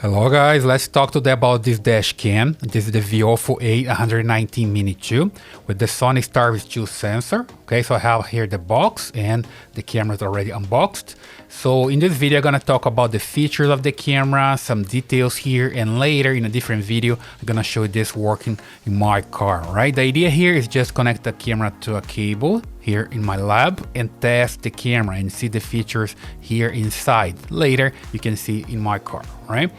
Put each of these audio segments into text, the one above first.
Hello guys, let's talk today about this dash cam. This is the VIOFO A119 Mini 2 with the Sony Starvis 2 sensor. Okay, so I have here the box and the camera is already unboxed. So in this video I'm gonna talk about the features of the camera, some details here, and later in a different video I'm gonna show you this working in my car, right? The idea here is just connect the camera to a cable here in my lab and test the camera and see the features here inside. Later you can see in my car, right?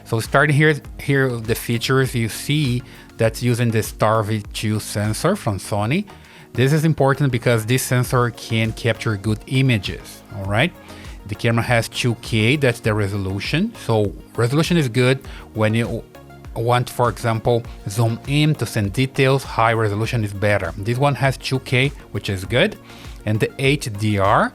So starting here the features you see that's using the Starvis 2 sensor from Sony. This is important because this sensor can capture good images, all right? The camera has 2K, that's the resolution. So resolution is good when you want, for example, zoom in to send details. High resolution is better. This one has 2K, which is good. And the HDR,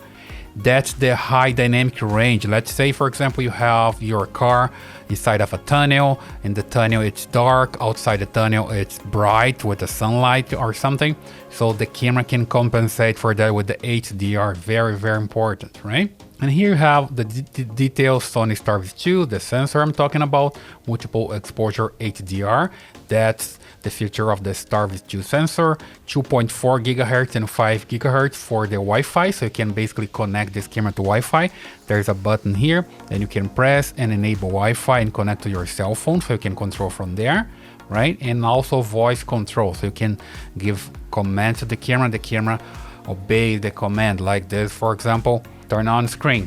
that's the high dynamic range. Let's say, for example, you have your car inside of a tunnel. In the tunnel it's dark, outside the tunnel it's bright with the sunlight or something. So the camera can compensate for that with the HDR. Very, very important, right? And here you have the details Sony Starvis 2, the sensor I'm talking about, multiple exposure HDR. That's the feature of the Starvis 2 sensor, 2.4 gigahertz and 5 gigahertz for the Wi-Fi. So you can basically connect this camera to Wi-Fi. There's a button here, then you can press and enable Wi-Fi and connect to your cell phone, so you can control from there, right? And also voice control, so you can give commands to the camera obeys the command like this, for example, turn on screen.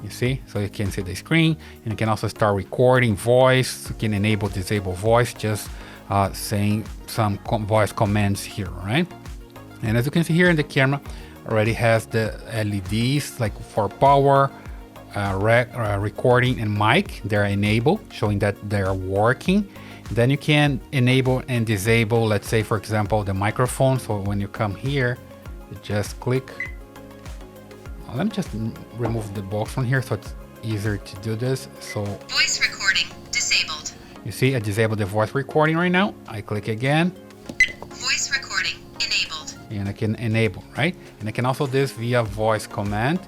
You see, so you can see the screen, and you can also start recording voice. You can enable, disable voice, just saying some voice commands here, right? And as you can see here in the camera, already has the LEDs like for power, recording and mic. They're enabled, showing that they're working. Then you can enable and disable, let's say, for example, the microphone. So when you come here, you just click. Let me just remove the box from here so it's easier to do this. So voice recording disabled. You see, I disabled the voice recording right now. I click again. Voice recording enabled. And I can enable, right? And I can also do this via voice command.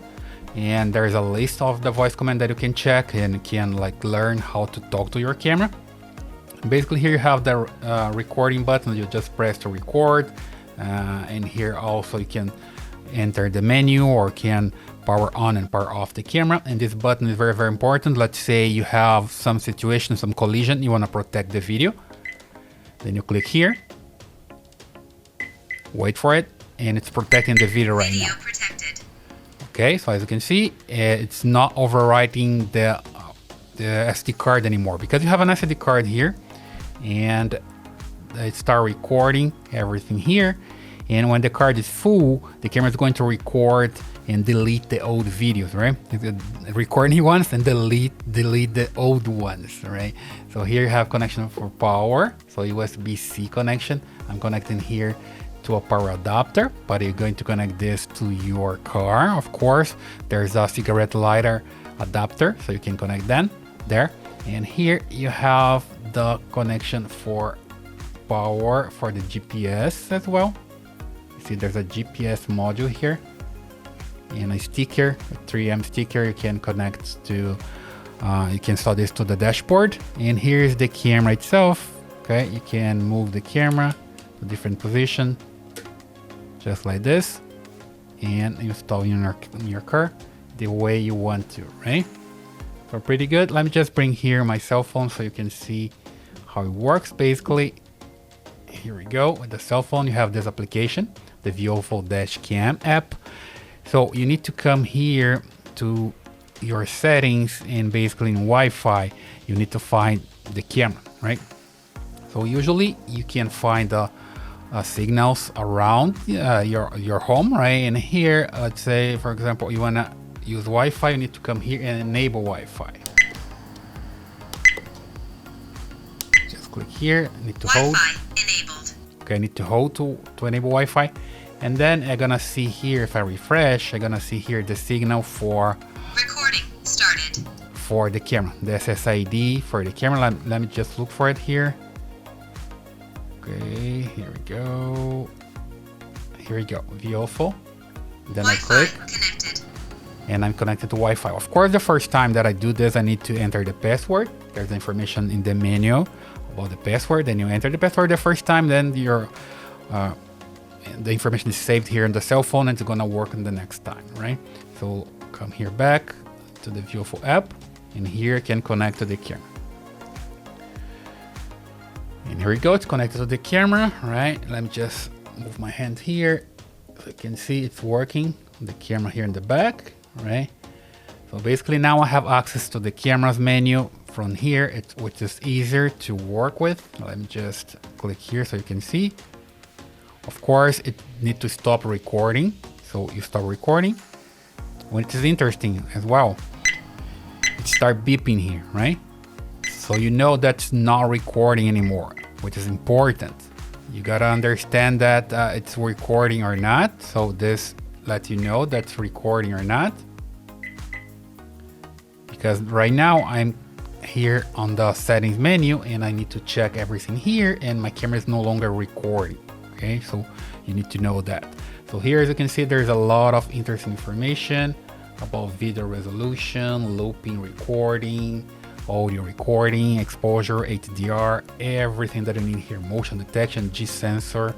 And there's a list of the voice command that you can check and you can like learn how to talk to your camera. Basically here you have the recording button. You just press to record. And here also you can enter the menu or can power on and power off the camera. And this button is very, very important. Let's say you have some situation, some collision, you want to protect the video. Then you click here, wait for it, and it's protecting the video right now. Protected. Okay, so as you can see, it's not overwriting the SD card anymore because you have an SD card here and it start recording everything here. And when the card is full, the camera is going to record and delete the old videos, right? Record new ones and delete the old ones, right? So here you have connection for power, so USB-C connection. I'm connecting here to a power adapter, but you're going to connect this to your car. Of course, there's a cigarette lighter adapter, so you can connect them there. And here you have the connection for power for the GPS as well. See, there's a GPS module here and a sticker, a 3M sticker. You can connect to, you can install this to the dashboard. And here's the camera itself. Okay, you can move the camera to different position, just like this, and install in your car the way you want to, right? So pretty good. Let me just bring here my cell phone so you can see how it works. Basically, here we go. With the cell phone, you have this application, the VIOFO Dashcam app. So you need to come here to your settings, and basically in Wi-Fi, you need to find the camera, right? So usually you can find the signals around your home, right? And here, let's say, for example, you wanna use Wi-Fi, you need to come here and enable Wi-Fi. Just click here, I need to hold. Wi-Fi enabled. Okay, I need to hold to enable Wi-Fi. And then I'm gonna see here, if I refresh, I'm gonna see here the signal for recording started for the camera, the SSID for the camera. Let me just look for it here. Okay, here we go. Here we go, VIOFO. Then I click. Connected. and I'm connected to Wi-Fi. Of course, the first time that I do this, I need to enter the password. There's information in the menu about the password. Then you enter the password the first time, then your the information is saved here on the cell phone and it's gonna work on the next time, right? So come here back to the VIOFO app, and here you can connect to the camera. And here we go, it's connected to the camera, right? Let me just move my hand here so you can see it's working. The camera here in the back, right? So basically now I have access to the camera's menu from here, which is easier to work with. Let me just click here so you can see. Of course, it needs to stop recording. So you stop recording, which is interesting as well. It start beeping here, right? So you know that's not recording anymore, which is important. You gotta understand that it's recording or not. So this lets you know that's recording or not. Because right now I'm here on the settings menu and I need to check everything here and my camera is no longer recording. Okay, so you need to know that. So here, as you can see, there's a lot of interesting information about video resolution, looping recording, audio recording, exposure, HDR, everything that you need here. Motion detection, G sensor,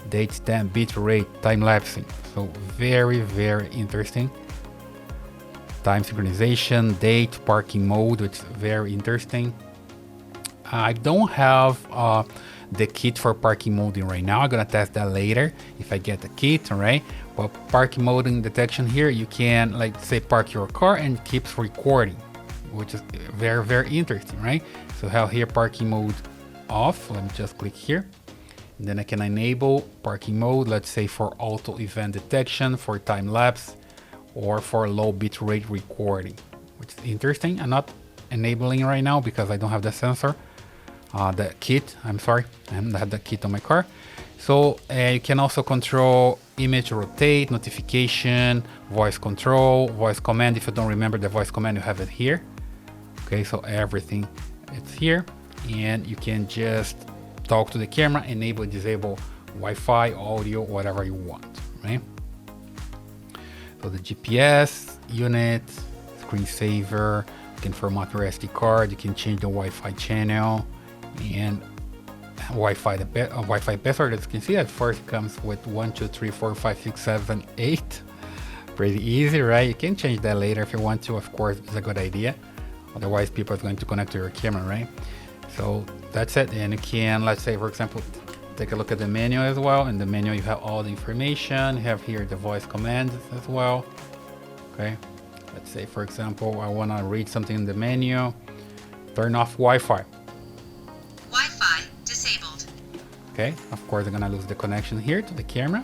date stamp, bit rate, time lapsing. So very, very interesting. Time synchronization, date, parking mode, which is very interesting. I don't have the kit for parking mode right now. I'm gonna test that later if I get the kit, right? But parking mode and detection here, you can, like, say, park your car and it keeps recording, which is very, very interesting, right? So have here parking mode off. Let me just click here. And then I can enable parking mode, let's say for auto event detection, for time lapse, or for low bit rate recording, which is interesting. I'm not enabling right now because I don't have the sensor. The kit, I'm sorry, I haven't had the kit on my car. So you can also control image rotate, notification, voice control, voice command. If you don't remember the voice command, you have it here. Okay, so everything it's here, and you can just talk to the camera, enable, disable Wi-Fi, audio, whatever you want, right? So the GPS unit, screensaver, you can format your SD card, you can change the Wi-Fi channel, and Wi-Fi password. As you can see, at first comes with 1 2 3 4 5 6 7 8. Pretty easy, right? You can change that later if you want to. Of course, it's a good idea. Otherwise, people are going to connect to your camera, right? So that's it. And you can, let's say, for example, take a look at the menu as well. In the menu, you have all the information. You have here the voice commands as well. Okay. Let's say, for example, I want to read something in the menu. Turn off Wi-Fi. Wi-Fi disabled. Okay, of course I'm gonna lose the connection here to the camera.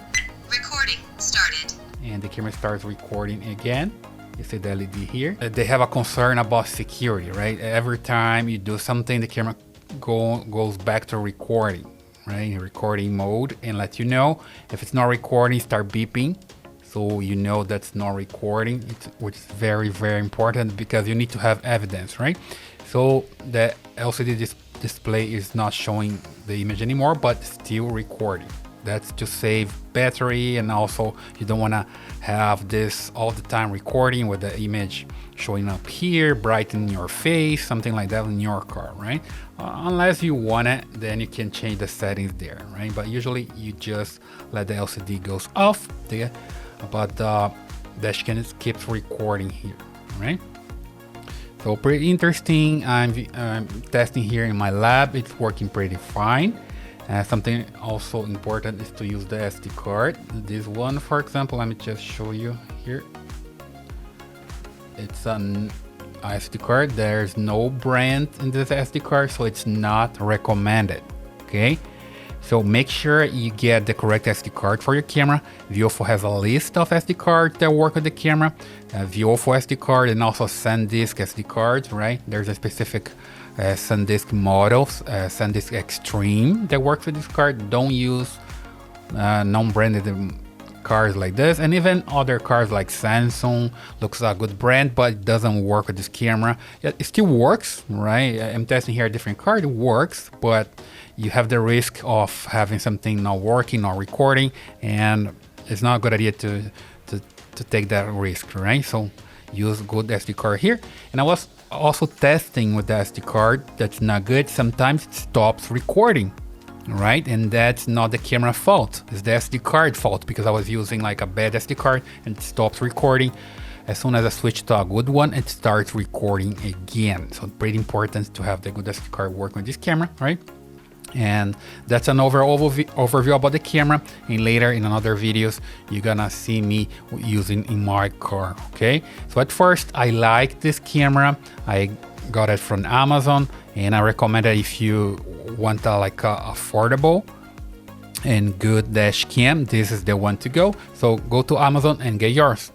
Recording started. And the camera starts recording again. You see the LED here. They have a concern about security, right? Every time you do something, the camera goes back to recording, right? Recording mode, and let you know. If it's not recording, start beeping. So you know that's not recording, which is very, very important because you need to have evidence, right? So the LCD display is not showing the image anymore, but still recording. That's to save battery, and also you don't want to have this all the time recording with the image showing up here, bright in your face, something like that in your car, right? Unless you want it, then you can change the settings there, right? But usually you just let the LCD goes off there, but the dashcam keeps recording here, right? So pretty interesting. I'm testing here in my lab. It's working pretty fine. Something also important is to use the SD card. This one, for example, let me just show you here. It's an SD card. There's no brand in this SD card, so it's not recommended. Okay. So make sure you get the correct SD card for your camera. VIOFO has a list of SD cards that work with the camera. VIOFO SD card and also SanDisk SD cards, right? There's a specific SanDisk models, SanDisk Extreme that works with this card. Don't use non-branded cards like this, and even other cards like Samsung looks a good brand, but it doesn't work with this camera. It still works, right? I'm testing here a different card. It works, but you have the risk of having something not working, not recording, and it's not a good idea to to take that risk, right? So use good SD card here. And I was also testing with the SD card. That's not good. Sometimes it stops recording, right? And that's not the camera fault. It's the SD card fault, because I was using like a bad SD card and it stops recording. As soon as I switch to a good one, it starts recording again. So pretty important to have the good SD card working with this camera, right? And that's an overall overview about the camera, and later in another videos you're gonna see me using in my car. Okay, so at first I like this camera. I got it from Amazon, and I recommend it if you want a affordable and good dash cam. This is the one to go. So go to Amazon and get yours.